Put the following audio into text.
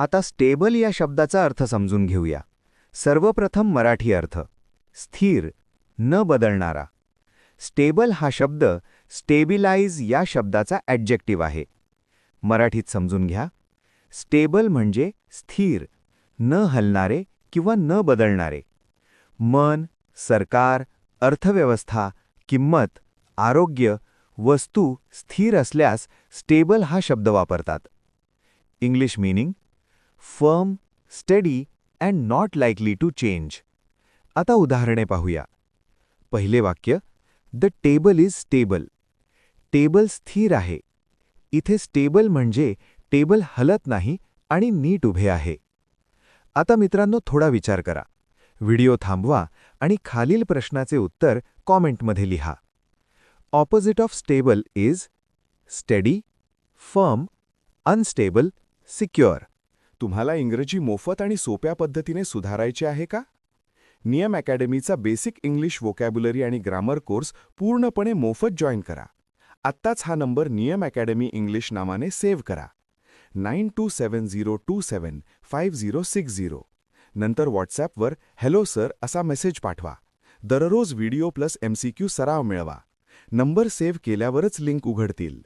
आता स्टेबल या शब्दाचा अर्थ समजून घेऊया. सर्वप्रथम मराठी अर्थ स्थिर, न बदलणारा. स्टेबल हा शब्द स्टेबिलाइज या शब्दाचा ॲडजेक्टिव्ह आहे. मराठीत समजून घ्या. स्टेबल म्हणजे स्थिर, न हलणारे किंवा न बदलणारे. मन, सरकार, अर्थव्यवस्था, किंमत, आरोग्य, वस्तू स्थिर असल्यास स्टेबल हा शब्द वापरतात. English meaning firm, steady and not likely to change. आता उदाहरणे पाहूया. पहिले वाक्य, the table is stable. Table स्थिर आहे. इथे स्टेबल म्हणजे टेबल हलत नाही आणि नीट उभे आहे. आता मित्रांनो, थोडा विचार करा. व्हिडिओ थांबवा आणि खालील प्रश्नाचे उत्तर कॉमेंटमध्ये लिहा. Opposite of stable is steady, firm, unstable, secure. तुम्हाला इंग्रजी मोफत आणि सोप्या पद्धतीने सुधारायचे आहे का? नियम अकॅडमीचा बेसिक इंग्लिश वोकॅब्युलरी आणि ग्रामर कोर्स पूर्णपणे मोफत जॉईन करा. आत्ताच हा नंबर नियम अकॅडमी इंग्लिश नावाने सेव्ह करा. 9270275060. नंतर व्हॉट्सॲपवर हॅलो सर असा मेसेज पाठवा. दररोज व्हिडिओ प्लस MCQ सराव मिळवा. नंबर सेव्ह केल्यावरच लिंक उघडतील.